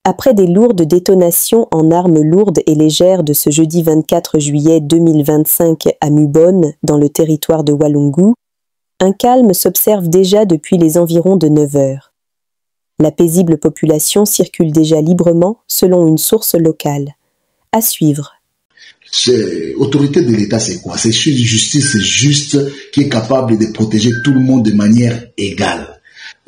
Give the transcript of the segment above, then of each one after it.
Après des lourdes détonations en armes lourdes et légères de ce jeudi 24 juillet 2025 à Mubone, dans le territoire de Walungu, un calme s'observe déjà depuis les environs de 9 heures. La paisible population circule déjà librement selon une source locale. À suivre. Autorité de l'État, c'est quoi? C'est une justice juste qui est capable de protéger tout le monde de manière égale.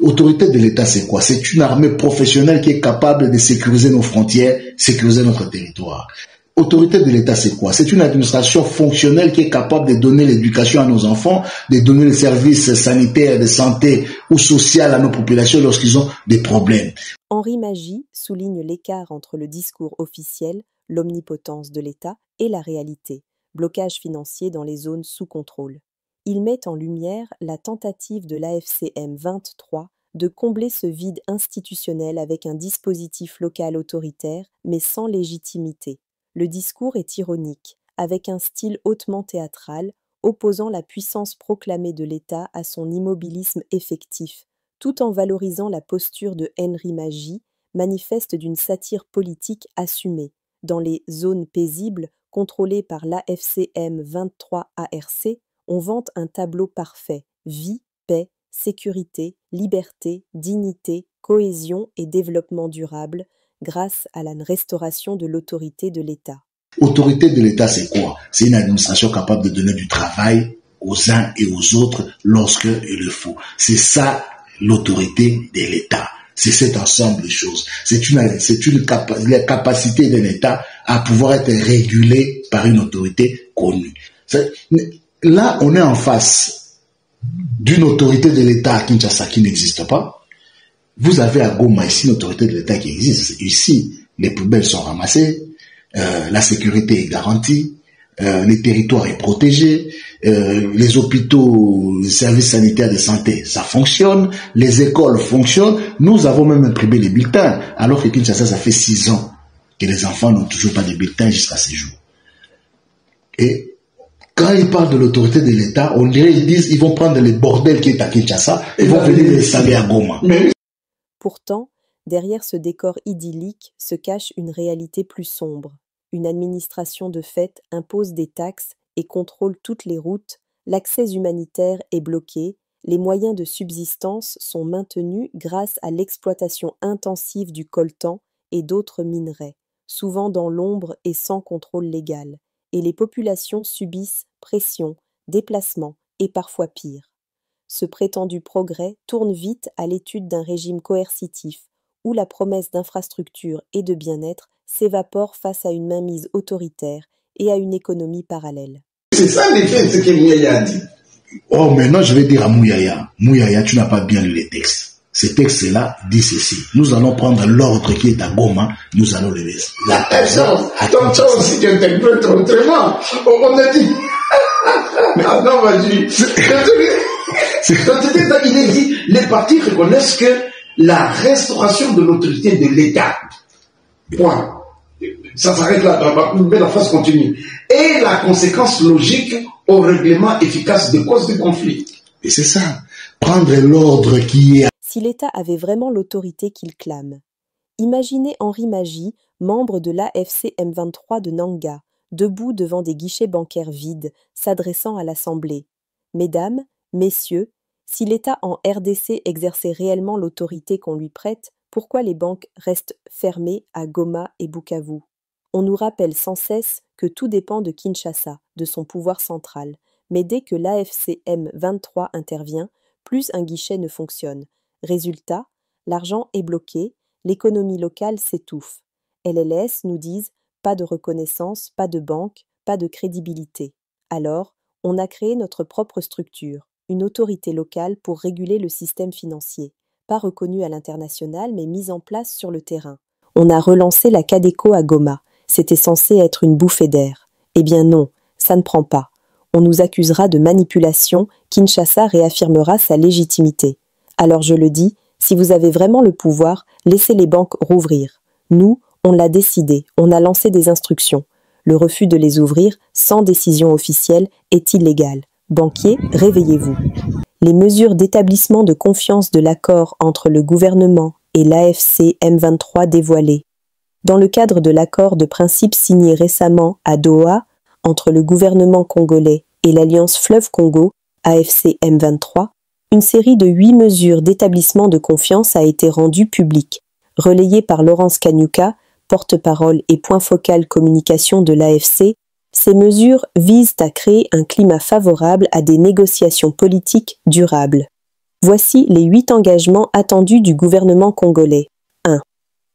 Autorité de l'État, c'est quoi? C'est une armée professionnelle qui est capable de sécuriser nos frontières, sécuriser notre territoire. Autorité de l'État, c'est quoi? C'est une administration fonctionnelle qui est capable de donner l'éducation à nos enfants, de donner les services sanitaires, de santé ou sociaux à nos populations lorsqu'ils ont des problèmes. Henri Magie souligne l'écart entre le discours officiel, l'omnipotence de l'État, et la réalité, blocage financier dans les zones sous contrôle. Il met en lumière la tentative de l'AFCM 23 de combler ce vide institutionnel avec un dispositif local autoritaire, mais sans légitimité. Le discours est ironique, avec un style hautement théâtral, opposant la puissance proclamée de l'État à son immobilisme effectif, tout en valorisant la posture de Henri Magie, manifeste d'une satire politique assumée. Dans les zones paisibles, contrôlées par l'AFCM 23 ARC, on vante un tableau parfait, vie, paix, sécurité, liberté, dignité, cohésion et développement durable, grâce à la restauration de l'autorité de l'État. Autorité de l'État, c'est quoi? C'est une administration capable de donner du travail aux uns et aux autres lorsque il le faut. C'est ça l'autorité de l'État. C'est cet ensemble de choses. La capacité d'un État à pouvoir être régulé par une autorité connue. Là, on est en face d'une autorité de l'État à Kinshasa qui n'existe pas. Vous avez à Goma ici une autorité de l'État qui existe. Ici, les poubelles sont ramassées, la sécurité est garantie, les territoires est protégé, les hôpitaux, les services sanitaires de santé, ça fonctionne, les écoles fonctionnent. Nous avons même imprimé les bulletins, alors que Kinshasa, ça fait 6 ans que les enfants n'ont toujours pas de bulletins jusqu'à ce jour. Et quand ils parlent de l'autorité de l'État, on dirait ils vont prendre le bordel qui est à Kinshasa et vont venir l'installer à Goma. Pourtant, derrière ce décor idyllique se cache une réalité plus sombre. Une administration de fait impose des taxes et contrôle toutes les routes, l'accès humanitaire est bloqué, les moyens de subsistance sont maintenus grâce à l'exploitation intensive du coltan et d'autres minerais, souvent dans l'ombre et sans contrôle légal, et les populations subissent pression, déplacements et parfois pire. Ce prétendu progrès tourne vite à l'étude d'un régime coercitif, où la promesse d'infrastructures et de bien-être s'évapore face à une mainmise autoritaire et à une économie parallèle. C'est ça l'effet de ce que Mouyaya a dit. Oh, maintenant je vais dire à Mouyaya, Mouyaya, tu n'as pas bien lu les textes. Ces textes-là disent ceci. Nous allons prendre l'ordre qui est à Goma, nous allons le laisser. Toi aussi tu interprètes autrement. On a dit. Ah non, vas-y. Il est dit, les partis reconnaissent que la restauration de l'autorité de l'État. Point. Ça s'arrête là, mais la phrase continue. Et la conséquence logique au règlement efficace des causes du conflit. Et c'est ça. Prendre l'ordre qui est... Si l'État avait vraiment l'autorité qu'il clame. Imaginez Henri Magie, membre de l'AFC M23 de Nanga, debout devant des guichets bancaires vides, s'adressant à l'Assemblée. Mesdames, messieurs, si l'État en RDC exerçait réellement l'autorité qu'on lui prête, pourquoi les banques restent fermées à Goma et Bukavu? On nous rappelle sans cesse que tout dépend de Kinshasa, de son pouvoir central. Mais dès que l'AFCM 23 intervient, plus un guichet ne fonctionne. Résultat, l'argent est bloqué, l'économie locale s'étouffe. LLS nous disent pas de reconnaissance, pas de banque, pas de crédibilité. Alors, on a créé notre propre structure, une autorité locale pour réguler le système financier, pas reconnue à l'international mais mise en place sur le terrain. On a relancé la Cadeco à Goma. C'était censé être une bouffée d'air. Eh bien non, ça ne prend pas. On nous accusera de manipulation, Kinshasa réaffirmera sa légitimité. Alors je le dis, si vous avez vraiment le pouvoir, laissez les banques rouvrir. Nous, on l'a décidé, on a lancé des instructions. Le refus de les ouvrir, sans décision officielle, est illégal. Banquiers, réveillez-vous. Les mesures d'établissement de confiance de l'accord entre le gouvernement et l'AFC M23 dévoilées. dans le cadre de l'accord de principe signé récemment à Doha entre le gouvernement congolais et l'Alliance Fleuve Congo, AFC M23, une série de 8 mesures d'établissement de confiance a été rendue publique, relayée par Laurence Kanyuka, porte-parole et point focal communication de l'AFC. Ces mesures visent à créer un climat favorable à des négociations politiques durables. Voici les 8 engagements attendus du gouvernement congolais. 1.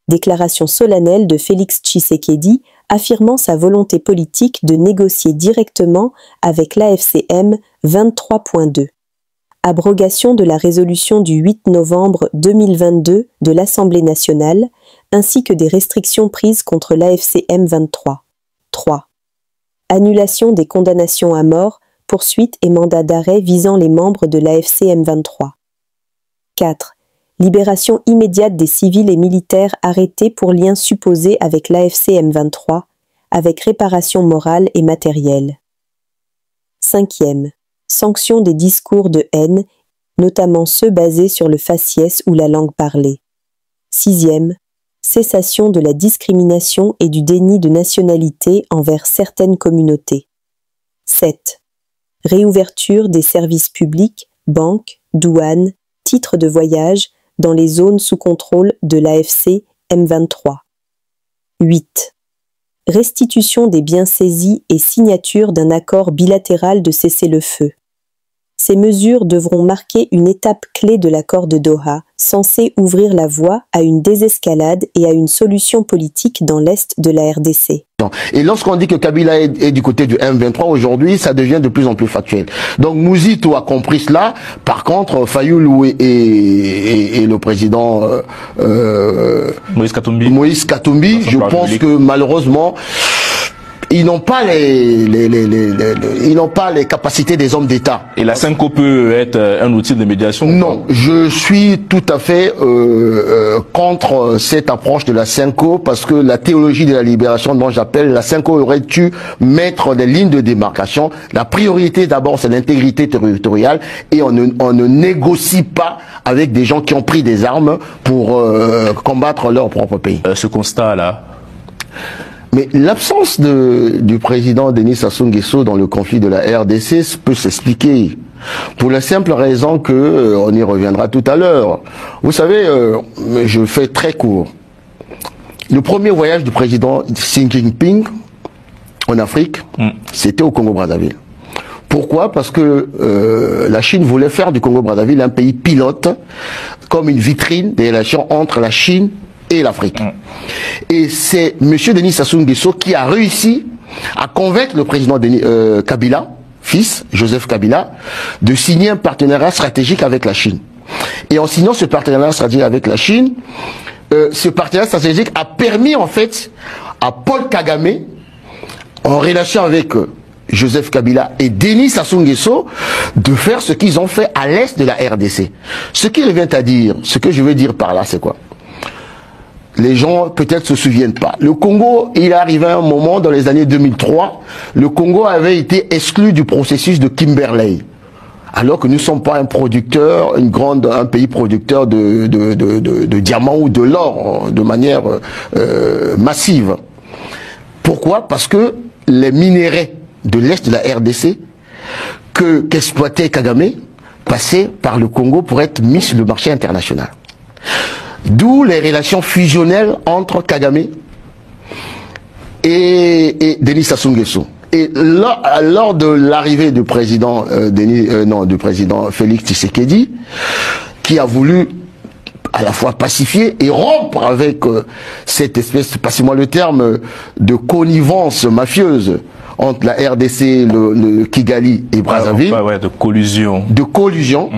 Déclaration solennelle de Félix Tshisekedi affirmant sa volonté politique de négocier directement avec l'AFCM 23.2. Abrogation de la résolution du 8 novembre 2022 de l'Assemblée nationale, ainsi que des restrictions prises contre l'AFCM 23. 3. Annulation des condamnations à mort, poursuites et mandats d'arrêt visant les membres de l'AFCM 23. 4. Libération immédiate des civils et militaires arrêtés pour liens supposés avec l'AFCM 23, avec réparation morale et matérielle. 5e. Sanction des discours de haine, notamment ceux basés sur le faciès ou la langue parlée. 6e. Cessation de la discrimination et du déni de nationalité envers certaines communautés. 7. Réouverture des services publics, banques, douanes, titres de voyage dans les zones sous contrôle de l'AFC M23. 8. Restitution des biens saisis et signature d'un accord bilatéral de cessez-le-feu. Ces mesures devront marquer une étape clé de l'accord de Doha, censé ouvrir la voie à une désescalade et à une solution politique dans l'est de la RDC. Et lorsqu'on dit que Kabila est du côté du M23 aujourd'hui, ça devient de plus en plus factuel. Donc Mouzito a compris cela. Par contre, Fayoulou et le président Moïse Katumbi, je pense que malheureusement ils n'ont pas ils n'ont pas les capacités des hommes d'État. Et la CENCO peut être un outil de médiation? Non, je suis tout à fait contre cette approche de la CENCO parce que la théologie de la libération dont j'appelle, la CENCO aurait dû mettre des lignes de démarcation. La priorité d'abord c'est l'intégrité territoriale et on ne négocie pas avec des gens qui ont pris des armes pour combattre leur propre pays. Ce constat-là. Mais l'absence du président Denis Sassou Nguesso dans le conflit de la RDC peut s'expliquer pour la simple raison que on y reviendra tout à l'heure. Vous savez, je fais très court. Le premier voyage du président Xi Jinping en Afrique, c'était au Congo-Brazzaville. Pourquoi? Parce que la Chine voulait faire du Congo-Brazzaville un pays pilote, comme une vitrine des relations entre la Chine et l'Afrique. Et c'est M. Denis Sassou Nguesso qui a réussi à convaincre le président Kabila, fils, Joseph Kabila, de signer un partenariat stratégique avec la Chine. Et en signant ce partenariat stratégique avec la Chine, ce partenariat stratégique a permis en fait à Paul Kagame, en relation avec Joseph Kabila et Denis Sassou Nguesso, de faire ce qu'ils ont fait à l'est de la RDC. Ce qui revient à dire, ce que je veux dire par là, c'est quoi? Les gens peut-être se souviennent pas. Le Congo, il est arrivé à un moment dans les années 2003, le Congo avait été exclu du processus de Kimberley. Alors que nous ne sommes pas un producteur, un pays producteur de diamants ou de l'or de manière massive. Pourquoi? Parce que les minéraux de l'est de la RDC qu'exploitait Kagame passaient par le Congo pour être mis sur le marché international. D'où les relations fusionnelles entre Kagame et Denis Sassou Nguesso. Et lors de l'arrivée du président du président Félix Tshisekedi, qui a voulu à la fois pacifier et rompre avec cette espèce, passez-moi le terme, de connivence mafieuse entre la RDC, le Kigali et Brazzaville. Ouais, de collusion. De collusion.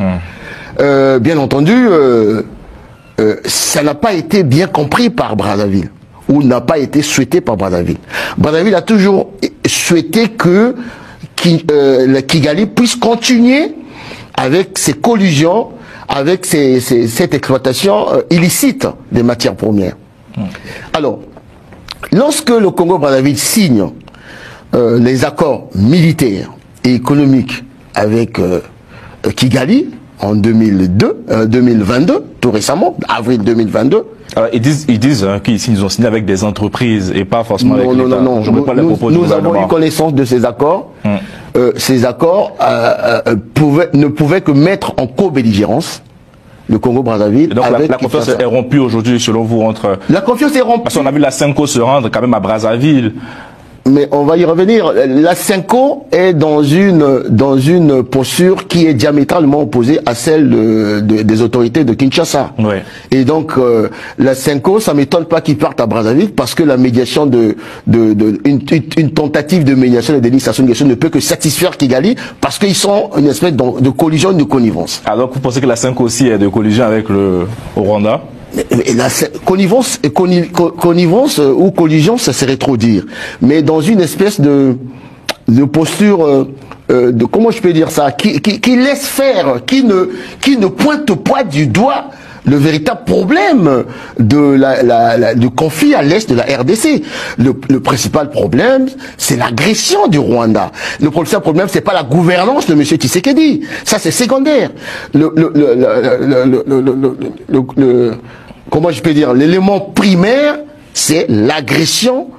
Bien entendu, ça n'a pas été bien compris par Brazzaville, ou n'a pas été souhaité par Brazzaville. Brazzaville a toujours souhaité que la Kigali puisse continuer avec ses collusions, avec cette exploitation illicite des matières premières. Alors, lorsque le Congo-Brazzaville signe les accords militaires et économiques avec Kigali, en 2022, tout récemment, avril 2022, Alors, ils disent hein, qu'ici, ils ont signé avec des entreprises et pas forcément avec l'État. Non. Nous avons eu connaissance de ces accords. Ces accords ne pouvaient que mettre en co-belligérance le Congo-Brazzaville. Donc la confiance est rompue aujourd'hui, selon vous, entre... La confiance est rompue. Parce qu'on a vu la Cinco se rendre quand même à Brazzaville. Mais on va y revenir. La Cinco est dans une posture qui est diamétralement opposée à celle des autorités de Kinshasa. Ouais. Et donc la Cinco, ça m'étonne pas qu'ils partent à Brazzaville parce que la médiation une tentative de médiation de Denis Sassou Nguesso ne peut que satisfaire Kigali parce qu'ils sont une espèce de collision, de connivence. Alors vous pensez que la Cinco aussi est de collision avec le Rwanda? Et la connivence ou collision, ça serait trop dire. Mais dans une espèce de posture comment je peux dire ça, qui laisse faire, qui ne pointe pas du doigt le véritable problème du conflit à l'est de la RDC. Le principal problème, c'est l'agression du Rwanda. Le principal problème, c'est pas la gouvernance de M. Tshisekedi. Ça, c'est secondaire. Comment je peux dire, l'élément primaire, c'est l'agression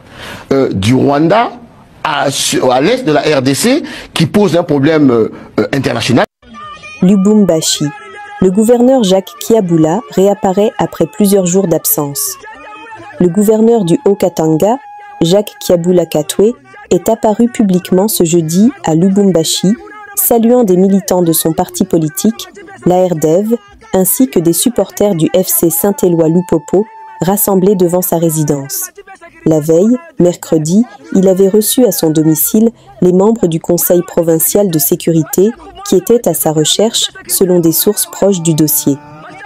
du Rwanda à l'est de la RDC qui pose un problème international. Lubumbashi. Le gouverneur Jacques Kiabula réapparaît après plusieurs jours d'absence. Le gouverneur du Haut-Katanga, Jacques Kiabula Katwe, est apparu publiquement ce jeudi à Lubumbashi, saluant des militants de son parti politique, l'ARDEV, ainsi que des supporters du FC Saint-Éloi Lupopo rassemblés devant sa résidence. La veille, mercredi, il avait reçu à son domicile les membres du Conseil provincial de sécurité qui étaient à sa recherche selon des sources proches du dossier.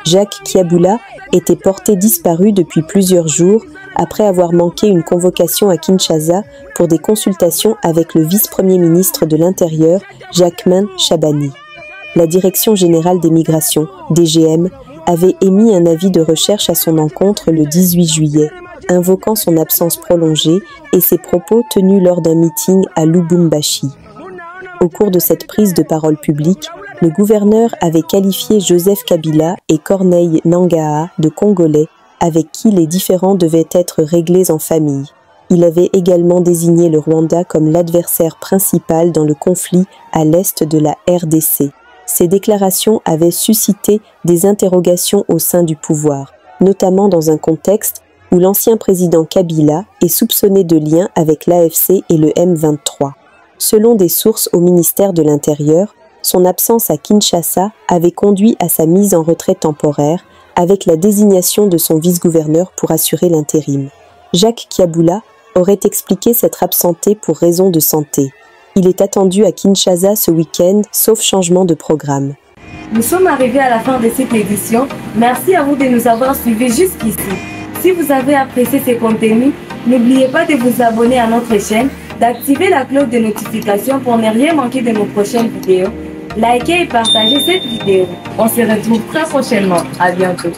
Jacques Kiabula était porté disparu depuis plusieurs jours après avoir manqué une convocation à Kinshasa pour des consultations avec le vice-premier ministre de l'Intérieur, Jacquemain Chabani. La Direction générale des migrations, DGM, avait émis un avis de recherche à son encontre le 18 juillet, invoquant son absence prolongée et ses propos tenus lors d'un meeting à Lubumbashi. Au cours de cette prise de parole publique, le gouverneur avait qualifié Joseph Kabila et Corneille Nangaa de Congolais avec qui les différends devaient être réglés en famille. Il avait également désigné le Rwanda comme l'adversaire principal dans le conflit à l'est de la RDC. Ces déclarations avaient suscité des interrogations au sein du pouvoir, notamment dans un contexte où l'ancien président Kabila est soupçonné de liens avec l'AFC et le M23. Selon des sources au ministère de l'Intérieur, son absence à Kinshasa avait conduit à sa mise en retrait temporaire avec la désignation de son vice-gouverneur pour assurer l'intérim. Jacques Kiabula aurait expliqué s'être absenté pour raison de santé. Il est attendu à Kinshasa ce week-end, sauf changement de programme. Nous sommes arrivés à la fin de cette édition. Merci à vous de nous avoir suivis jusqu'ici. Si vous avez apprécié ces contenus, n'oubliez pas de vous abonner à notre chaîne, d'activer la cloche de notification pour ne rien manquer de nos prochaines vidéos. Likez et partagez cette vidéo. On se retrouve très prochainement. À bientôt.